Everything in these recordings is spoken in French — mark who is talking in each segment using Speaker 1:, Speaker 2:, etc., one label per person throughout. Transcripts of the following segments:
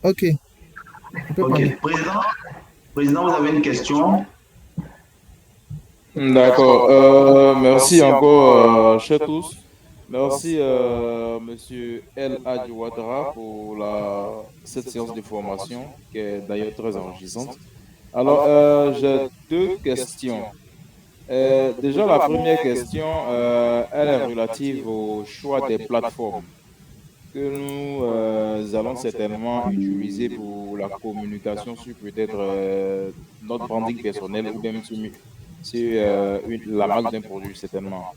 Speaker 1: Ok, on peut parler.
Speaker 2: Ok. Président, vous avez une question?
Speaker 3: D'accord. Merci encore, chers tous. Merci, Monsieur El Hadj Ouattara, pour cette séance de formation qui est d'ailleurs très enrichissante. Alors, j'ai deux questions. Déjà, la première question, elle est relative au choix des plateformes que nous allons certainement utiliser pour la communication sur peut-être notre branding personnel ou même sur la marque d'un produit, certainement.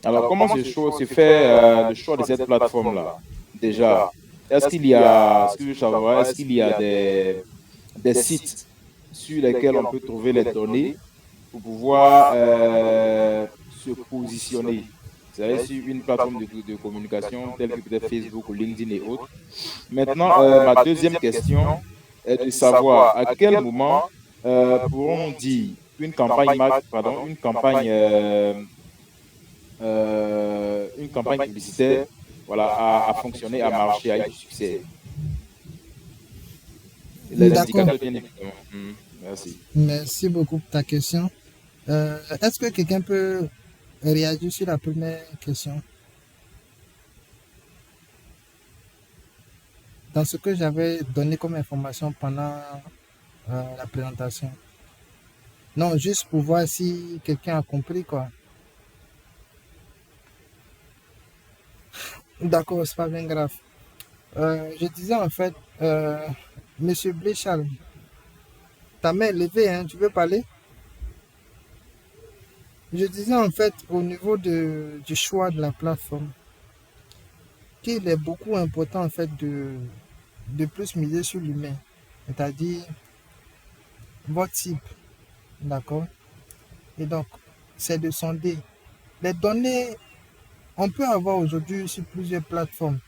Speaker 3: Alors, comment se fait le choix de cette plateforme-là? Déjà, est-ce que je savoir, est-ce qu'il y a des sites sur lesquels on peut trouver les données pour pouvoir se positionner? C'est-à-dire sur une plateforme de communication telle que peut-être Facebook ou LinkedIn et autres. Maintenant, ma deuxième question est de savoir à quel moment pourrons-nous dire qu'une une campagne publicitaire, voilà, a fonctionné, a marché, a eu du succès. Les
Speaker 1: D'accord.
Speaker 3: indicateurs, bien évidemment. Merci.
Speaker 1: Merci beaucoup pour ta question. Est-ce que quelqu'un peut réagir sur la première question? Dans ce que j'avais donné comme information pendant la présentation. Non, juste pour voir si quelqu'un a compris, quoi. D'accord, c'est pas bien grave. Je disais en fait, Monsieur Bléchal, ta main est levée, hein, tu veux parler? Je disais en fait au niveau du choix de la plateforme, qu'il est beaucoup important en fait de plus miser sur l'humain, c'est-à-dire votre cible, d'accord? Et donc, c'est de sonder. Les données, on peut avoir aujourd'hui sur plusieurs plateformes.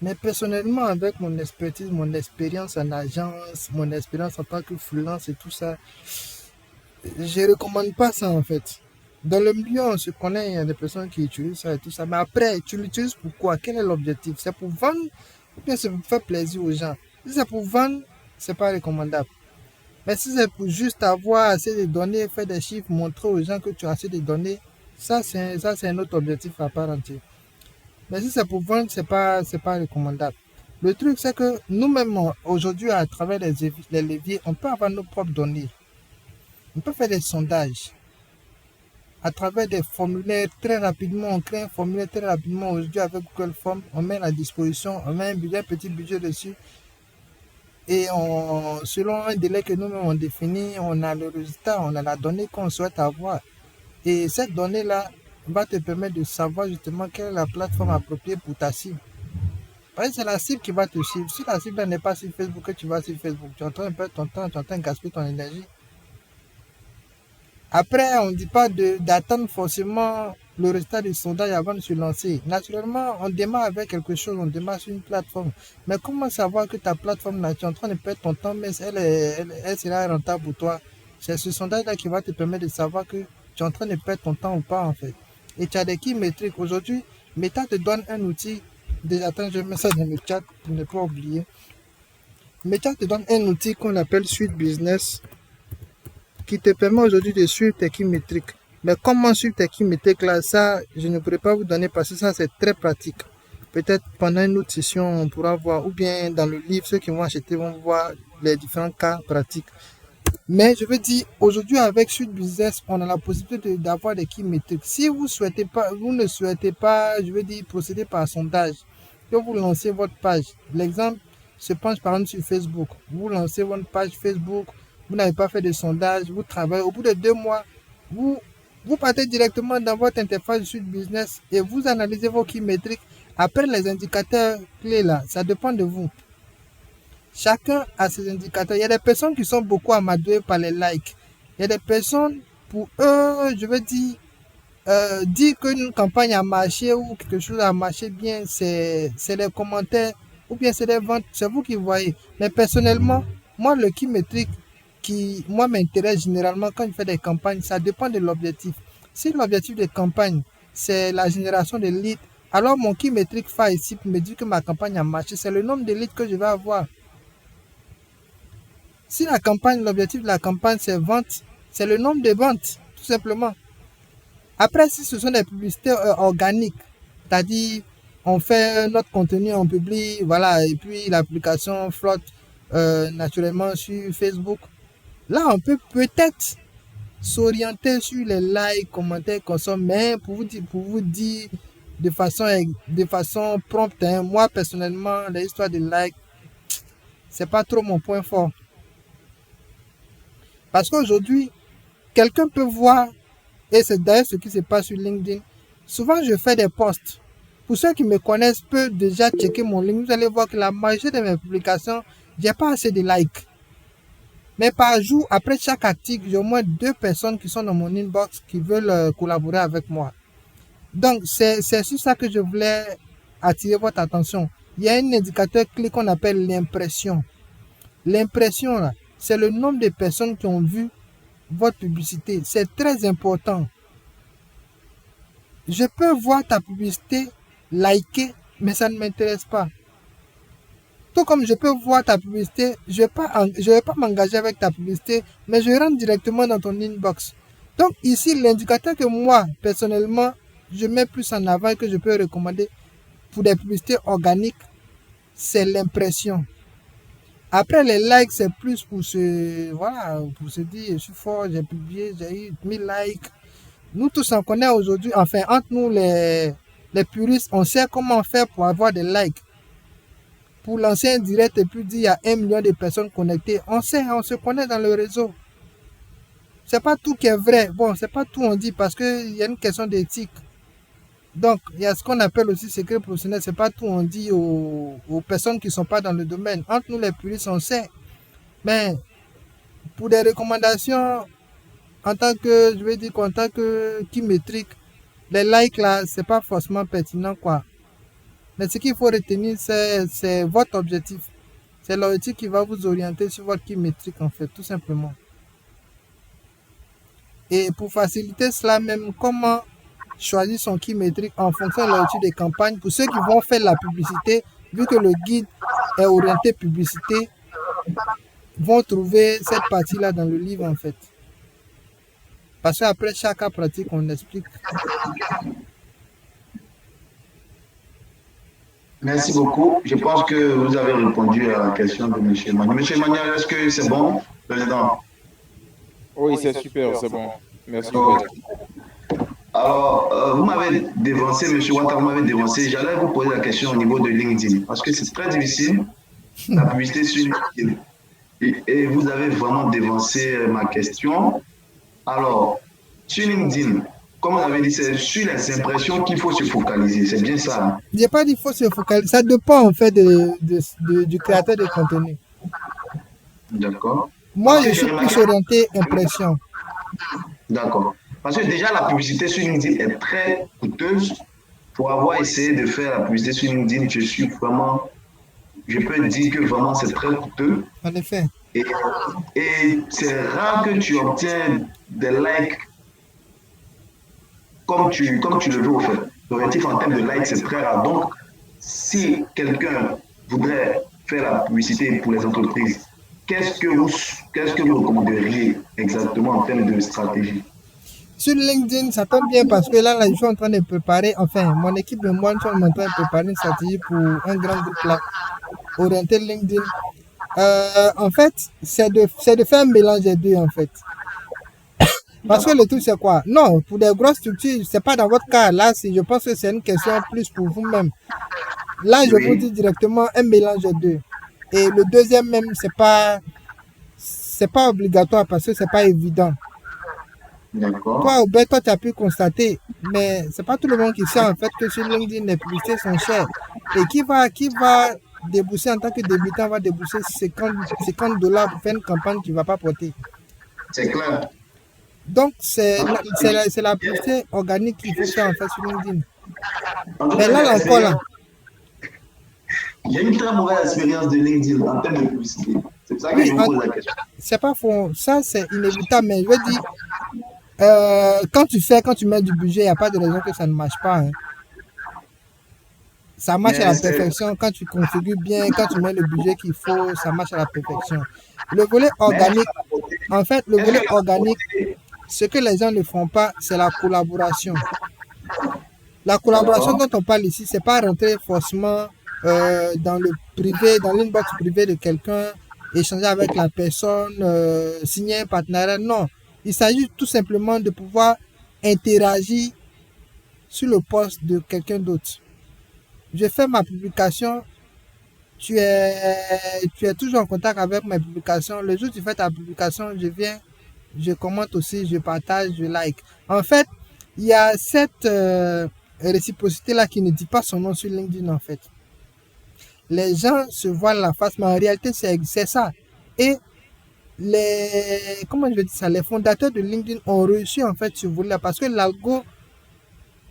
Speaker 1: Mais personnellement, avec mon expertise, mon expérience en agence, mon expérience en tant que freelance et tout ça, je ne recommande pas ça en fait. Dans le milieu, on se connaît, il y a des personnes qui utilisent ça et tout ça. Mais après, tu l'utilises pourquoi? Quel est l'objectif? C'est pour vendre ou bien c'est pour faire plaisir aux gens? Si c'est pour vendre, c'est pas recommandable. Mais si c'est pour juste avoir assez de données, faire des chiffres, montrer aux gens que tu as assez de données, ça c'est un autre objectif à part entière. Mais si c'est pour vendre, c'est pas recommandable. Le truc, c'est que nous-mêmes, aujourd'hui, à travers les leviers, on peut avoir nos propres données. On peut faire des sondages à travers des formulaires très rapidement. On crée un formulaire très rapidement aujourd'hui avec Google Form. On met à la disposition, on met un petit budget dessus. Et selon un délai que nous-mêmes on définit, on a le résultat, on a la donnée qu'on souhaite avoir. Et cette donnée-là va te permettre de savoir justement quelle est la plateforme appropriée pour ta cible. Parce que c'est la cible qui va te suivre. Si la cible n'est pas sur Facebook, que tu vas sur Facebook, tu es en train de perdre ton temps, tu es en train de gaspiller ton énergie. Après, on ne dit pas d'attendre forcément le résultat du sondage avant de se lancer. Naturellement, on démarre avec quelque chose, on démarre sur une plateforme. Mais comment savoir que ta plateforme, là, tu es en train de perdre ton temps, mais elle sera rentable pour toi? C'est ce sondage-là qui va te permettre de savoir que tu es en train de perdre ton temps ou pas, en fait. Et tu as des key métriques. Aujourd'hui, Meta te donne un outil. Déjà, attends, je mets ça dans le chat pour ne pas oublier. Meta te donne un outil qu'on appelle Suite Business qui te permet aujourd'hui de suivre tes key métriques. Mais comment suivre tes key métriques là, ça, je ne pourrais pas vous donner parce que ça, c'est très pratique. Peut-être pendant une autre session, on pourra voir, ou bien dans le livre, ceux qui vont acheter vont voir les différents cas pratiques. Mais je veux dire, aujourd'hui, avec Suite Business, on a la possibilité d'avoir des key métriques. Si vous souhaitez pas, vous ne souhaitez pas, je veux dire, procéder par sondage, que vous lancez votre page. L'exemple se penche par exemple sur Facebook. Vous lancez votre page Facebook, vous n'avez pas fait de sondage, vous travaillez. Au bout de 2 mois, vous, vous partez directement dans votre interface de Suite Business et vous analysez vos key métriques. Après les indicateurs clés là, ça dépend de vous. Chacun a ses indicateurs. Il y a des personnes qui sont beaucoup amadouées par les likes. Il y a des personnes, pour eux, je veux dire qu'une campagne a marché ou quelque chose a marché bien, c'est les commentaires ou bien c'est les ventes. C'est vous qui voyez. Mais personnellement, moi, le key métrique qui, moi, m'intéresse généralement quand je fais des campagnes, ça dépend de l'objectif. Si l'objectif de campagne, c'est la génération de leads, alors mon key métrique phare ici pour me dire que ma campagne a marché, c'est le nombre de leads que je vais avoir. Si l'objectif de la campagne, c'est vente, c'est le nombre de ventes, tout simplement. Après, si ce sont des publicités organiques, c'est-à-dire on fait notre contenu, on publie, voilà, et puis l'application flotte naturellement sur Facebook, là, on peut peut-être s'orienter sur les likes, commentaires, consomment, mais pour vous dire de façon prompte, hein, moi personnellement, l'histoire de likes, c'est pas trop mon point fort. Parce qu'aujourd'hui, quelqu'un peut voir, et c'est d'ailleurs ce qui se passe sur LinkedIn. Souvent, je fais des posts. Pour ceux qui me connaissent, peuvent déjà checker mon link. Vous allez voir que la majorité de mes publications, j'ai pas assez de likes. Mais par jour, après chaque article, j'ai au moins 2 personnes qui sont dans mon inbox qui veulent collaborer avec moi. Donc, c'est sur ça que je voulais attirer votre attention. Il y a un indicateur clé qu'on appelle l'impression. L'impression, là, c'est le nombre de personnes qui ont vu votre publicité. C'est très important. Je peux voir ta publicité, liker, mais ça ne m'intéresse pas. Tout comme je peux voir ta publicité, je vais pas m'engager avec ta publicité, mais je rentre directement dans ton inbox. Donc ici, l'indicateur que moi, personnellement, je mets plus en avant et que je peux recommander pour des publicités organiques, c'est l'impression. Après, les likes, c'est plus pour pour se dire, je suis fort, j'ai publié, j'ai eu 1000 likes. Nous tous, on connaît aujourd'hui, enfin, entre nous, les puristes, on sait comment faire pour avoir des likes. Pour lancer un direct et puis dire il y a 1 million de personnes connectées, on sait, on se connaît dans le réseau. C'est pas tout qui est vrai. Bon, c'est pas tout on dit parce qu'il y a une question d'éthique. Donc, il y a ce qu'on appelle aussi secret professionnel. C'est pas tout on dit aux personnes qui sont pas dans le domaine. Entre nous, les puristes, on sait. Mais pour des recommandations, en tant que, je vais dire qu'en tant que qui métrique, les likes là, c'est pas forcément pertinent, quoi. Mais ce qu'il faut retenir, c'est votre objectif. C'est l'objectif qui va vous orienter sur votre key métrique, en fait, tout simplement. Et pour faciliter cela même, comment choisir son key métrique en fonction de l'objectif des campagnes. Pour ceux qui vont faire la publicité, vu que le guide est orienté publicité, vont trouver cette partie-là dans le livre, en fait. Parce qu'après chaque cas pratique, on explique.
Speaker 2: Merci beaucoup. Je pense que vous avez répondu à la question de M. Emmanuel. M. Emmanuel, est-ce que c'est bon, président?
Speaker 3: Oui, c'est super, c'est bon. Merci beaucoup.
Speaker 2: Alors, vous m'avez dévancé, M. Ouattara, vous m'avez dévancé. J'allais vous poser la question au niveau de LinkedIn, parce que c'est très difficile, la publicité sur LinkedIn. Et vous avez vraiment dévancé ma question. Alors, sur LinkedIn, comme vous avez dit, c'est sur les impressions qu'il faut se focaliser. C'est bien ça. Hein?
Speaker 1: Je n'ai pas dit qu'il faut se focaliser. Ça dépend en fait du créateur de contenu.
Speaker 2: D'accord.
Speaker 1: Moi, je suis plus orienté impression.
Speaker 2: D'accord. Parce que déjà, la publicité sur LinkedIn est très coûteuse. Pour avoir essayé de faire la publicité sur LinkedIn, je peux dire que vraiment c'est très coûteux.
Speaker 1: En effet.
Speaker 2: Et c'est rare que tu obtiens des likes comme tu le veux au fait. L'objectif en termes de likes, c'est très rare. Donc, si quelqu'un voudrait faire la publicité pour les entreprises, qu'est-ce que vous recommanderiez exactement en termes de stratégie?
Speaker 1: Sur LinkedIn, ça tombe bien parce que là, je suis en train de préparer, enfin, mon équipe et moi, nous sommes en train de préparer une stratégie pour un grand groupe là, orienté LinkedIn. En fait, c'est de faire un mélange des deux, en fait. Parce que le truc, c'est quoi? Non, pour des grosses structures, c'est pas dans votre cas. Là, je pense que c'est une question plus pour vous-même. Là, je vous dis directement un mélange des deux. Et le deuxième même, c'est pas obligatoire parce que c'est pas évident. Toi, Aubert, toi, tu as pu constater, mais c'est pas tout le monde qui sait en fait que sur LinkedIn, les publicités sont chères. Et qui va débourser en tant que débutant, va débourser 50 $ pour faire une campagne qui ne va pas porter.
Speaker 2: C'est clair.
Speaker 1: Donc, c'est la publicité organique qu'il faut faire en fait sur LinkedIn. Mais là encore, là.
Speaker 2: J'ai une très mauvaise expérience de LinkedIn en termes de publicité. C'est pour ça que je vous pose la question.
Speaker 1: C'est pas faux. Ça, c'est inévitable, mais je veux dire, quand tu mets du budget, il n'y a pas de raison que ça ne marche pas. Hein. ça marche à
Speaker 2: Mais
Speaker 1: la perfection. Quand tu configures bien, quand tu mets le budget qu'il faut, ça marche à la perfection. Le volet
Speaker 2: mais
Speaker 1: organique, en fait, le
Speaker 2: est-ce que
Speaker 1: volet
Speaker 2: la
Speaker 1: organique,
Speaker 2: beauté,
Speaker 1: ce que les gens ne font pas, c'est la collaboration. La collaboration
Speaker 2: d'accord,
Speaker 1: dont on parle ici, c'est pas rentrer forcément dans le privé, dans l'inbox privé de quelqu'un, échanger avec la personne, signer un partenariat. Non, il s'agit tout simplement de pouvoir interagir sur le poste de quelqu'un d'autre. Je fais ma publication, tu es toujours en contact avec mes publications. Le jour où tu fais ta publication, je viens, je commente aussi, je partage, je like. En fait, il y a cette réciprocité-là qui ne dit pas son nom sur LinkedIn, en fait. Les gens se voient la face, mais en réalité, c'est ça. Et comment je vais dire ça, les fondateurs de LinkedIn ont réussi, en fait, ce volet-là, parce que l'algo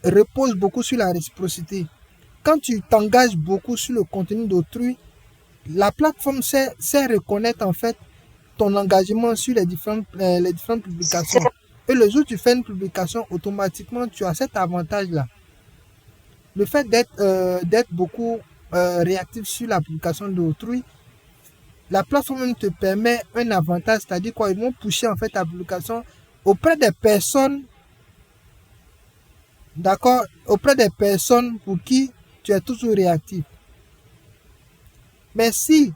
Speaker 1: repose beaucoup sur la réciprocité. Quand tu t'engages beaucoup sur le contenu d'autrui, la plateforme sait reconnaître, en fait, ton engagement sur les différentes publications. Et le jour où tu fais une publication, automatiquement, tu as cet avantage-là. Le fait d'être beaucoup réactif sur la publication d'autrui, la plateforme même te permet un avantage, c'est-à-dire quoi, ils vont pousser en fait ta publication auprès des personnes, d'accord, auprès des personnes pour qui tu es toujours réactif. Mais si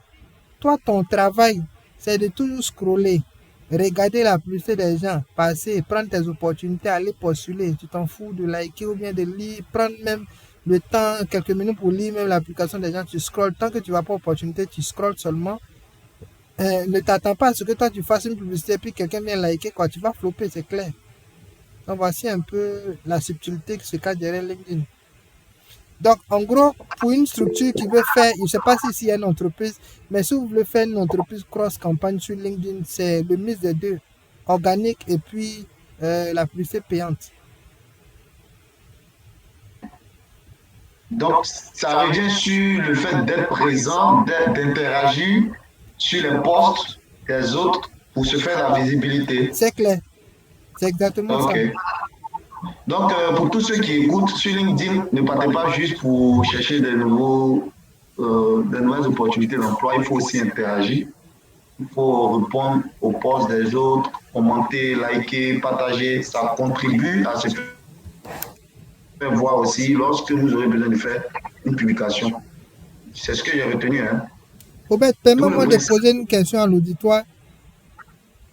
Speaker 1: toi, ton travail, c'est de toujours scroller, regarder la publicité des gens, passer, prendre tes opportunités, aller postuler, tu t'en fous de liker ou bien de lire, prendre même le temps, quelques minutes pour lire même l'application des gens, tu scrolles, tant que tu vas pas opportunité, tu scrolles seulement. Ne t'attends pas à ce que toi tu fasses une publicité puis quelqu'un vient liker, quoi, tu vas flopper, c'est clair. Donc voici un peu la subtilité qui se cache derrière LinkedIn. Donc, en gros, pour une structure qui veut faire, je ne sais pas si y a une entreprise, mais si vous voulez faire une entreprise cross-campagne sur LinkedIn, c'est le mix des deux, organique et puis la publicité payante.
Speaker 2: donc ça revient sur le fait d'être présent, d'interagir sur les posts des autres pour se faire la visibilité.
Speaker 1: C'est clair, c'est exactement ça.
Speaker 2: Ok. Donc, pour tous ceux qui écoutent sur LinkedIn, ne partez pas juste pour chercher des nouvelles opportunités d'emploi. Il faut aussi interagir. Il faut répondre aux posts des autres, commenter, liker, partager. Ça contribue à ce que vous pouvez voir aussi lorsque vous aurez besoin de faire une publication. C'est ce que j'ai retenu. Hein.
Speaker 1: Robert, permets-moi de poser une question à l'auditoire.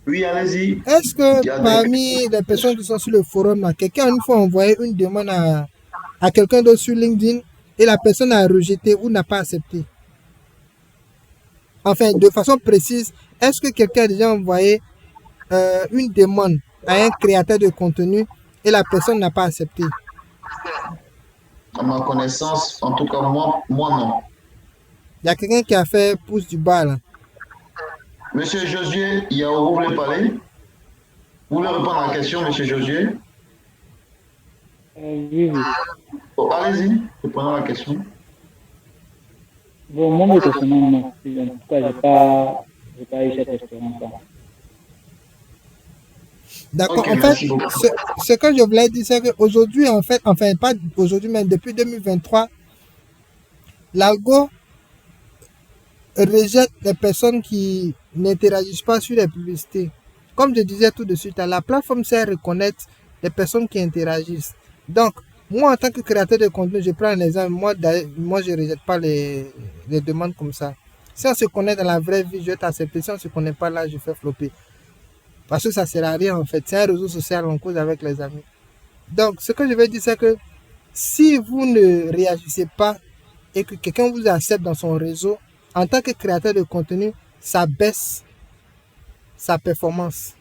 Speaker 2: Oui, allez-y.
Speaker 1: Est-ce que parmi les personnes qui sont sur le forum, quelqu'un a une fois envoyé une demande à quelqu'un d'autre sur LinkedIn et la personne a rejeté ou n'a pas accepté? Enfin, de façon précise, est-ce que quelqu'un a déjà envoyé une demande à un créateur de contenu et la personne n'a pas accepté?
Speaker 2: À ma connaissance, en tout cas, moi non.
Speaker 1: Il y a quelqu'un qui a fait pouce du bas là.
Speaker 2: Monsieur Josué, vous voulez parler? Vous voulez répondre à la question, monsieur Josué?
Speaker 4: Oui.
Speaker 2: Oh, allez-y, répondons à la question.
Speaker 4: Bon, moi, personnellement, non. En tout cas, je n'ai pas eu cette expérience-là.
Speaker 1: D'accord.
Speaker 2: Okay,
Speaker 1: en fait, ce que je voulais dire, c'est qu'aujourd'hui, enfin, pas aujourd'hui, mais depuis 2023, l'algo rejette les personnes qui n'interagissent pas sur les publicités. Comme je disais tout de suite, la plateforme sait reconnaître les personnes qui interagissent. Donc, moi, en tant que créateur de contenu, je prends un exemple. Moi, je ne rejette pas les demandes comme ça. Si on se connaît dans la vraie vie, je vais t'accepter. Si on ne se connaît pas là, je fais flopper. Parce que ça ne sert à rien, en fait. C'est un réseau social en cause avec les amis. Donc, ce que je veux dire, c'est que si vous ne réagissez pas et que quelqu'un vous accepte dans son réseau, en tant que créateur de contenu, ça baisse sa performance.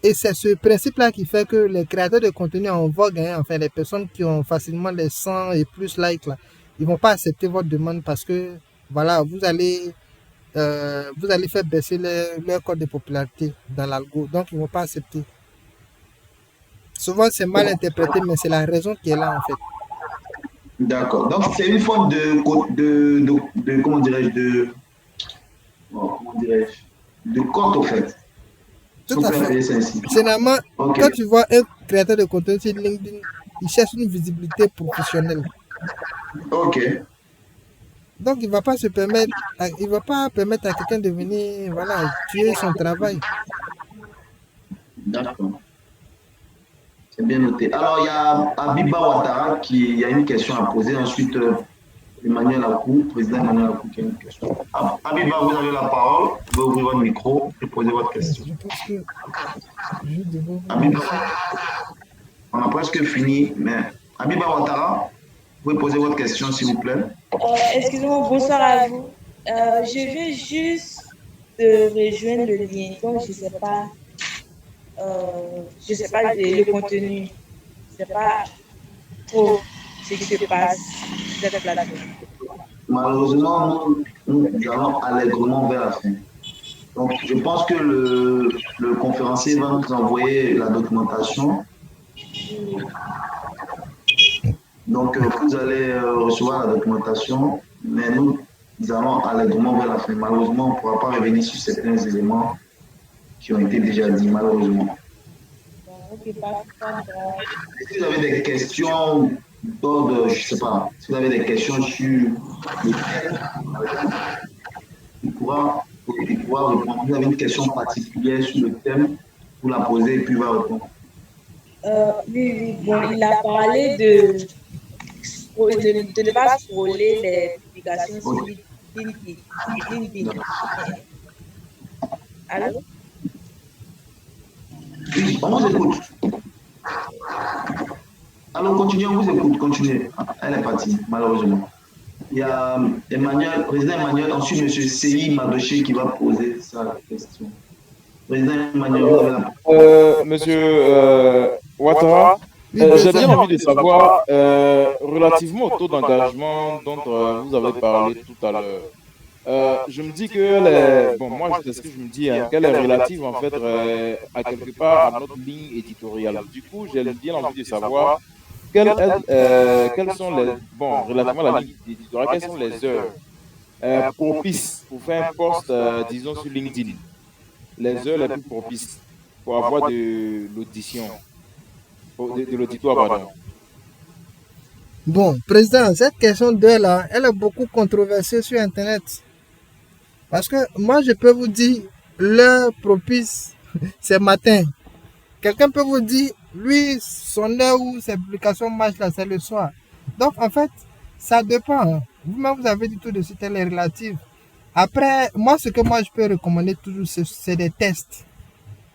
Speaker 1: Et c'est ce principe-là qui fait que les créateurs de contenu en vogue, enfin les personnes qui ont facilement les 100 et plus likes, là, ils ne vont pas accepter votre demande parce que voilà, vous allez faire baisser leur code de popularité dans l'algo. Donc, ils ne vont pas accepter. Souvent, c'est mal interprété, mais c'est la raison qui est là, en fait.
Speaker 2: D'accord. Donc, c'est une forme de comment dirais-je, de compte, au fait.
Speaker 1: Tout à fait. Généralement, quand tu vois un créateur de contenu sur LinkedIn, il cherche une visibilité professionnelle.
Speaker 2: Ok,
Speaker 1: Donc, il va pas permettre à quelqu'un de venir, voilà, tuer son travail.
Speaker 2: d'accord. C'est bien noté. Alors, il y a Abiba Ouattara qui a une question à poser. Ensuite, Emmanuel Akou, président Emmanuel Akou qui a une question. Abiba, vous avez la parole. Vous pouvez ouvrir votre micro et poser votre question.
Speaker 1: Je pense que je devrais vous
Speaker 2: Abiba,
Speaker 1: laisser.
Speaker 2: on a presque fini, mais Abiba Ouattara, vous pouvez poser votre question, s'il vous plaît.
Speaker 5: Excusez-moi, bonsoir à vous. Je viens juste de rejoindre le lien, donc je sais pas le contenu, je sais pas trop ce qui se passe sur cette plateforme.
Speaker 2: Malheureusement, nous allons allègrement vers la fin. Donc, je pense que le conférencier va nous envoyer la documentation. Donc, vous allez recevoir la documentation, mais nous allons allègrement vers la fin. Malheureusement, on ne pourra pas revenir sur certains éléments qui ont été déjà dit, malheureusement.
Speaker 5: Ok, pas grave.
Speaker 2: Si vous avez des questions d'ordre, je ne sais pas, si vous avez des questions sur le thème, il pourra répondre. Si vous avez une question particulière sur le thème, vous la posez et puis il va répondre.
Speaker 5: Oui, bon, il a parlé de ne pas scroller les publications sur LinkedIn. Allô?
Speaker 2: Oui, on vous écoute. Alors, continuez, on vous écoute, continuez. Elle est partie, malheureusement. Il y a Emmanuel, président Emmanuel, ensuite M. Seyi Madoché qui va poser sa question. Président Emmanuel, vous avez la parole.
Speaker 3: Monsieur Ouattara,
Speaker 1: Oui,
Speaker 3: j'ai bien
Speaker 1: président.
Speaker 3: envie de savoir, relativement au taux d'engagement dont vous avez parlé tout à l'heure, je me dis que bon, moi, c'est ce que je me dis, hein, qu'elle est relative en fait à quelque part à notre ligne éditoriale. Du coup, j'ai bien envie de savoir quelles sont bon, relativement à la ligne éditoriale, quelles sont les heures propices pour faire un post, disons, sur LinkedIn, les heures les plus propices pour avoir de l'audition, de l'auditoire, pardon.
Speaker 1: Bon, président, cette question d'heure là, elle est beaucoup controversée sur Internet. Parce que moi, je peux vous dire, l'heure propice, c'est matin. Quelqu'un peut vous dire, lui, son heure où ses publications marchent là, c'est le soir. Donc, en fait, ça dépend. Hein. Vous-même, vous avez dit tout de suite, elle est relative. Après, moi, ce que moi, je peux recommander toujours, c'est des tests.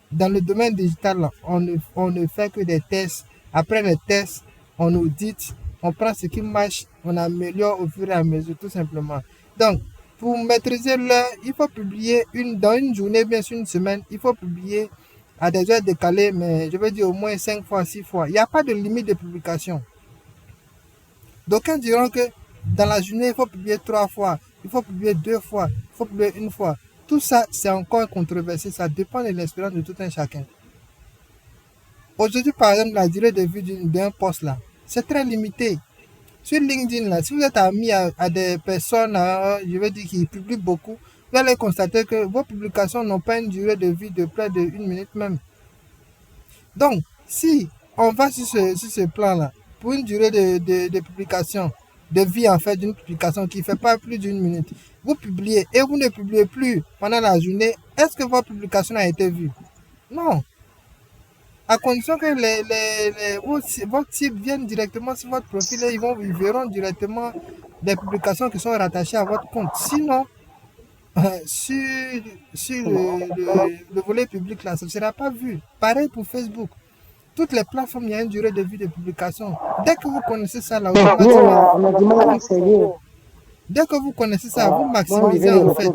Speaker 1: Dans le domaine digital, là, on ne fait que des tests. Après les tests, on audite, on prend ce qui marche, on améliore au fur et à mesure, tout simplement. Donc, pour maîtriser l'heure, il faut publier dans une journée, bien sûr une semaine, il faut publier à des heures décalées, mais je veux dire au moins 5 fois, 6 fois. Il n'y a pas de limite de publication. D'aucuns diront que dans la journée, il faut publier 3 fois, il faut publier 2 fois, il faut publier 1 fois. Tout ça, c'est encore controversé, ça dépend de l'expérience de tout un chacun. Aujourd'hui, par exemple, la durée de vie d'un poste là, c'est très limité. Sur LinkedIn, là, si vous êtes ami à des personnes, je veux dire, qui publient beaucoup, vous allez constater que vos publications n'ont pas une durée de vie de près de 1 minute même. Donc, si on va sur ce plan-là, pour une durée de publication, de vie en fait d'une publication qui ne fait pas plus d'1 minute, vous publiez et vous ne publiez plus pendant la journée, est-ce que votre publication a été vue? Non. À condition que votre cible vienne directement sur votre profil et ils verront directement des publications qui sont rattachées à votre compte. Sinon, sur le volet public, là, ça ne sera pas vu. Pareil pour Facebook. Toutes les plateformes, il y a une durée de vie de publication. Dès que vous connaissez ça, là, dès que vous connaissez ça, vous maximisez en fait.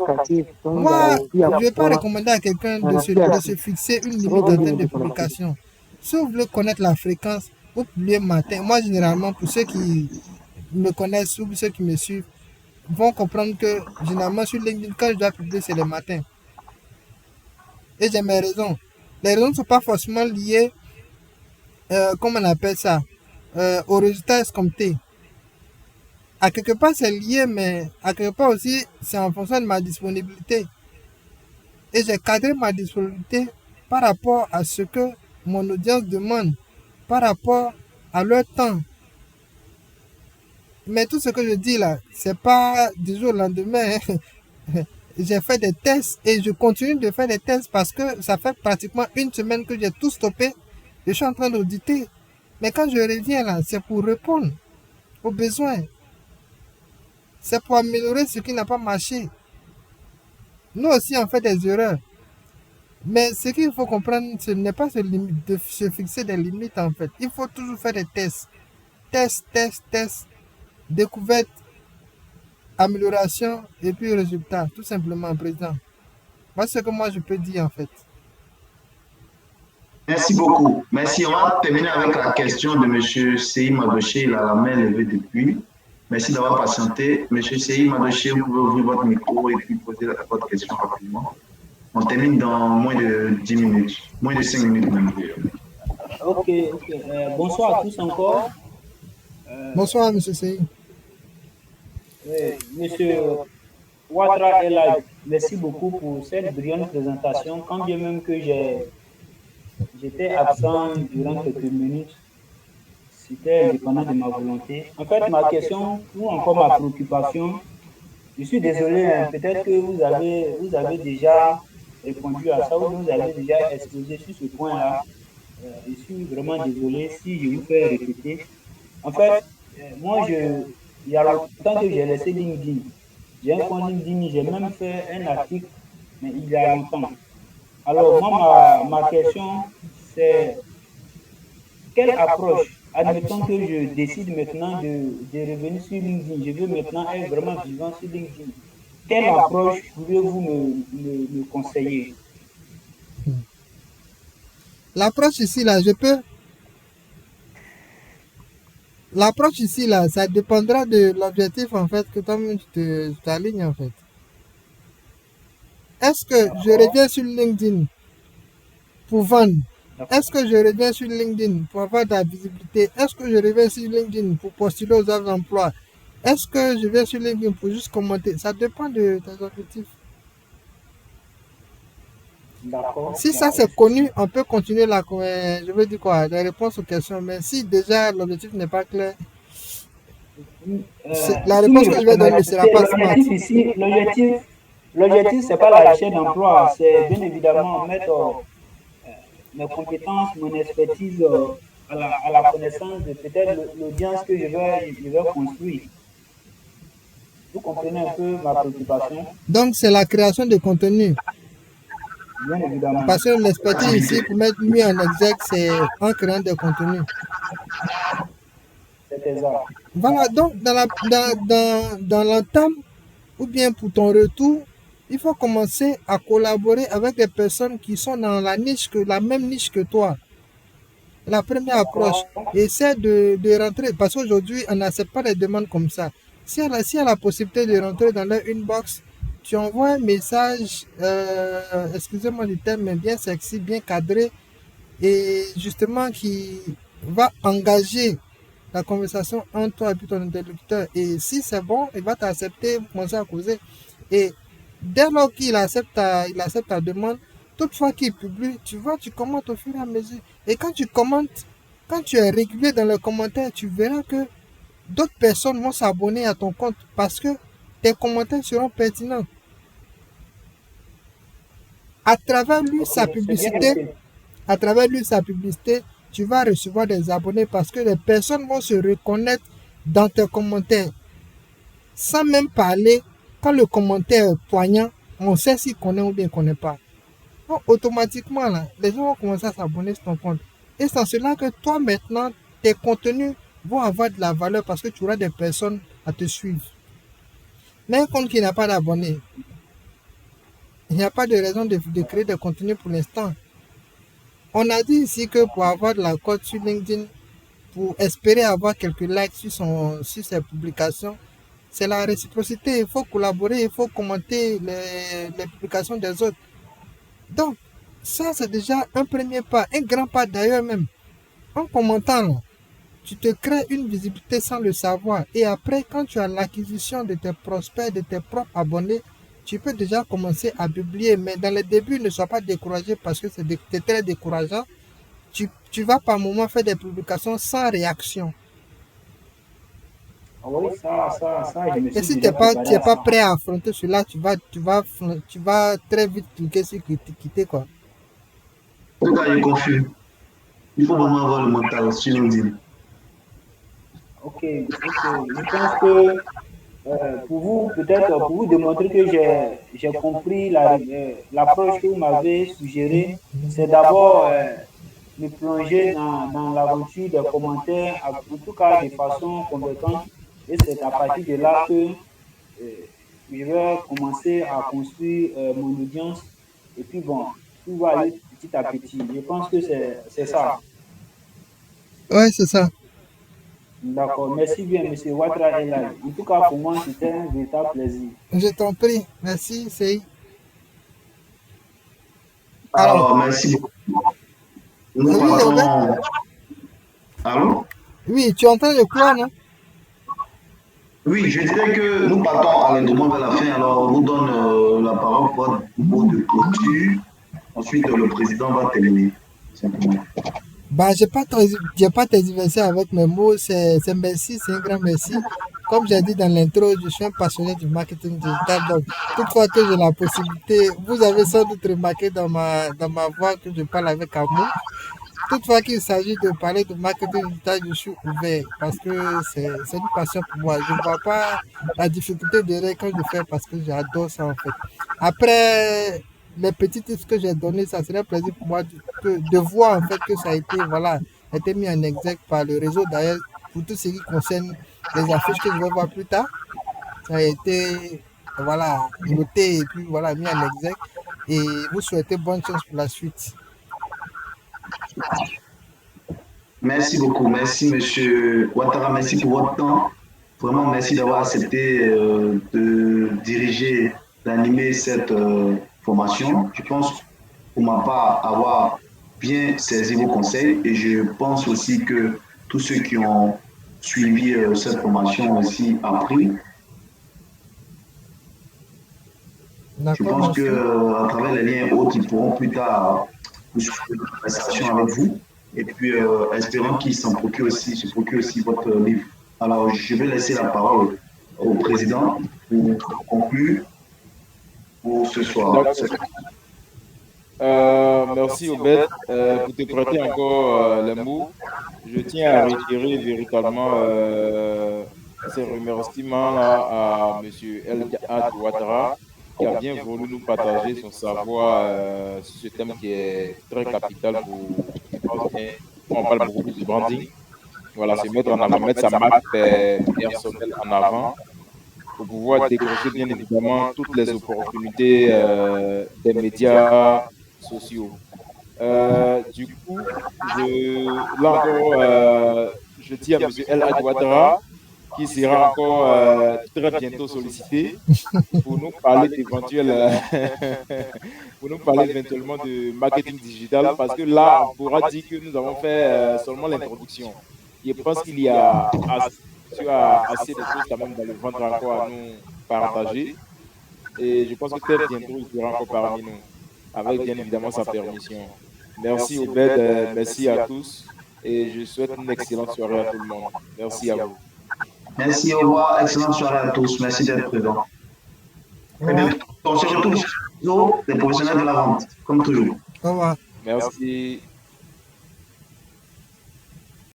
Speaker 1: Moi, je ne vais pas recommander à quelqu'un de se fixer une limite en termes de publication. Si vous voulez connaître la fréquence, vous publiez matin. Moi, généralement, pour ceux qui me connaissent ou ceux qui me suivent, vont comprendre que généralement sur LinkedIn, quand je dois publier, c'est le matin. Et j'ai mes raisons. Les raisons ne sont pas forcément liées, comment on appelle ça, aux résultats escomptés. À quelque part, c'est lié, mais à quelque part aussi, c'est en fonction de ma disponibilité. Et j'ai cadré ma disponibilité par rapport à ce que mon audience demande, par rapport à leur temps. Mais tout ce que je dis là, c'est pas du jour au lendemain. J'ai fait des tests et je continue de faire des tests parce que ça fait pratiquement une semaine que j'ai tout stoppé. Je suis en train d'auditer. Mais quand je reviens là, c'est pour répondre aux besoins. C'est pour améliorer ce qui n'a pas marché. Nous aussi, on fait des erreurs. Mais ce qu'il faut comprendre, ce n'est pas de se fixer des limites en fait. Il faut toujours faire des tests. Tests, tests, tests. Découverte, amélioration et puis résultat. Tout simplement, président. Voilà ce que moi je peux dire en fait.
Speaker 2: Merci beaucoup. Merci. On va terminer avec la question de M. Seyi Madoché. Il a la main levée depuis. Merci d'avoir patienté. M. Seyi Madoché, vous pouvez ouvrir votre micro et puis poser votre question rapidement. On termine dans moins de 10 minutes, moins de 5 minutes même.
Speaker 6: Ok. Bonsoir à tous encore.
Speaker 1: Bonsoir, M. Seyi.
Speaker 6: Monsieur Ouattara Elhadj, merci beaucoup pour cette brillante présentation. Quand bien même que j'étais absent durant quelques minutes, c'était indépendant de ma volonté. En fait, ma question, ou encore ma préoccupation, je suis désolé, hein, peut-être que vous avez déjà répondu à ça ou vous avez déjà exposé sur ce point-là. Je suis vraiment désolé si je vous fais répéter. En fait, moi, il y a longtemps que j'ai laissé LinkedIn. J'ai un compte LinkedIn, j'ai même fait un article, mais il y a longtemps. Alors, moi, ma question, c'est quelle approche, admettons que je décide maintenant de revenir sur LinkedIn, je veux maintenant être vraiment vivant sur LinkedIn. Quelle approche pouvez-vous me conseiller?
Speaker 1: L'approche ici, là, L'approche ici, là, ça dépendra de l'objectif, en fait, que toi-même tu t'alignes, en fait. Est-ce que je reviens sur LinkedIn pour vendre? Est-ce que je reviens sur LinkedIn pour avoir de la visibilité? Est-ce que je reviens sur LinkedIn pour postuler aux offres d'emploi? Est-ce que je viens sur LinkedIn pour juste commenter? Ça dépend de tes objectifs. Si ça c'est connu, on peut continuer je veux dire quoi, les réponses aux questions. Mais si déjà l'objectif n'est pas clair, la réponse que je vais donner ne sera pas smart.
Speaker 6: L'objectif, c'est pas la recherche d'emploi, c'est bien évidemment mettre mes compétences, mon expertise à la connaissance de peut-être l'audience que je vais construire. Vous comprenez un peu ma préoccupation?
Speaker 1: Donc, c'est la création de contenu.
Speaker 6: Bien évidemment.
Speaker 1: Parce que l'expertise ici, pour mettre mieux en exergue, c'est en créant des contenus.
Speaker 6: C'est exact.
Speaker 1: Voilà, donc dans l'entame ou bien pour ton retour, il faut commencer à collaborer avec des personnes qui sont dans la même niche que toi. La première approche, essaie de rentrer, parce qu'aujourd'hui, on n'accepte pas les demandes comme ça. Si elle a la possibilité de rentrer dans leur inbox, tu envoies un message, excusez-moi du terme, mais bien sexy, bien cadré, et justement qui va engager la conversation entre toi et puis ton interlocuteur. Et si c'est bon, il va t'accepter, commencer à causer. Et dès lors qu'il accepte ta demande, toutefois qu'il publie, tu vois, tu commentes au fur et à mesure. Et quand tu commentes, quand tu es régulier dans les commentaires, tu verras que d'autres personnes vont s'abonner à ton compte parce que tes commentaires seront pertinents. À travers lui, sa publicité, tu vas recevoir des abonnés parce que les personnes vont se reconnaître dans tes commentaires. Sans même parler, quand le commentaire est poignant, on sait s'il connaît ou bien il ne connaît pas. Donc, automatiquement, là, les gens vont commencer à s'abonner sur ton compte. Et c'est en cela que toi, maintenant, tes contenus vont avoir de la valeur parce que tu auras des personnes à te suivre. Mais un compte qui n'a pas d'abonnés, il n'y a pas de raison de créer des contenus pour l'instant. On a dit ici que pour avoir de la cote sur LinkedIn, pour espérer avoir quelques likes sur ses publications, c'est la réciprocité. Il faut collaborer, il faut commenter les publications des autres. Donc, ça, c'est déjà un premier pas, un grand pas d'ailleurs même. En commentant, tu te crées une visibilité sans le savoir. Et après, quand tu as l'acquisition de tes prospects, de tes propres abonnés, tu peux déjà commencer à publier. Mais dans le début, ne sois pas découragé parce que c'est très décourageant. Tu vas par moment faire des publications sans réaction.
Speaker 6: Ah oui, ça, je me
Speaker 1: Et
Speaker 6: suis
Speaker 1: si
Speaker 6: déjà préparé
Speaker 1: tu n'es
Speaker 6: à
Speaker 1: pas
Speaker 6: ça.
Speaker 1: prêt à affronter cela, tu vas très vite cliquer sur quitter, quoi.
Speaker 2: En tout cas, il est confus. Il faut vraiment avoir le mental sur LinkedIn.
Speaker 6: Ok, ok. Je pense que pour vous, peut-être pour vous démontrer que j'ai compris l'approche que vous m'avez suggérée, c'est d'abord me plonger dans l'aventure des commentaires, en tout cas de façon convaincante. Et c'est à partir de là que je vais commencer à construire mon audience. Et puis bon, tout va aller petit à petit. Je pense que c'est ça.
Speaker 1: Ouais, c'est ça.
Speaker 6: D'accord. Merci bien, Monsieur Ouattara Elhaj. En tout cas, pour moi, c'était un véritable plaisir.
Speaker 1: Je t'en prie. Merci, c'est. Alors,
Speaker 2: Alors, merci beaucoup. Nous
Speaker 1: oui, Obed?
Speaker 2: partons. Allô?
Speaker 1: Oui, tu es en train de quoi, non?
Speaker 2: Oui, je dirais que nous partons à l'endroit vers la fin. Alors, on vous donne la parole pour un mot de clôture. Ensuite, le président va terminer. Simplement.
Speaker 1: Bah, j'ai pas tergiversé avec mes mots. C'est merci, c'est un grand merci. Comme j'ai dit dans l'intro, je suis un passionné du marketing digital. Donc, toutefois que j'ai la possibilité, vous avez sans doute remarqué dans ma voix que je parle avec amour. Toutefois qu'il s'agit de parler de marketing digital, je suis ouvert parce que c'est une passion pour moi. Je ne vois pas la difficulté derrière quand je fais parce que j'adore ça en fait. Après les petits tips que j'ai donnés, ça serait un plaisir pour moi de voir en fait que ça a été, voilà, a été mis en exergue par le réseau. D'ailleurs, pour tout ce qui concerne les affiches que je vais voir plus tard, ça a été, voilà, noté et puis voilà, mis en exergue. Et vous souhaitez bonne chance pour la suite.
Speaker 2: Merci beaucoup. Merci, monsieur Ouattara. Merci pour votre temps. Vraiment, merci d'avoir accepté de diriger, d'animer cette formation. Je pense, pour ma part, avoir bien saisi vos conseils et je pense aussi que tous ceux qui ont suivi cette formation ont aussi appris. Je
Speaker 1: D'accord,
Speaker 2: pense que
Speaker 1: merci.
Speaker 2: à travers les liens autres, ils pourront plus tard poursuivre une conversation avec vous. Et puis, espérons qu'ils se procurent aussi votre livre. Alors, je vais laisser la parole au président pour conclure pour ce soir.
Speaker 3: Merci Obed pour te prêter encore les mots. Je tiens à réitérer véritablement ces remerciements à M. El Hadj Ouattara qui a bien voulu nous partager son savoir sur ce thème qui est très capital pour, je pense, on parle beaucoup plus de branding. Voilà, se mettre en avant, mettre sa marque personnelle en avant pour pouvoir décrocher bien évidemment toutes les opportunités des médias sociaux. Du coup, là encore, je dis à M. El Hadj Ouattara qui sera encore très bientôt sollicité pour nous parler pour nous parler éventuellement de marketing digital parce que là, on pourra dire que nous avons fait seulement l'introduction. Je pense qu'il y a assez de choses quand même dans le ventre encore à nous partager et je pense que très bientôt, il sera encore parmi nous avec bien évidemment sa permission. Merci Obed, merci à tous et je souhaite une excellente soirée à tout le monde. Merci à vous.
Speaker 2: Merci, au revoir. Excellente soirée à tous. Merci d'être présent. Très bientôt. On se retrouve sur les professionnels de la vente, comme toujours.
Speaker 1: Au revoir.
Speaker 3: Merci.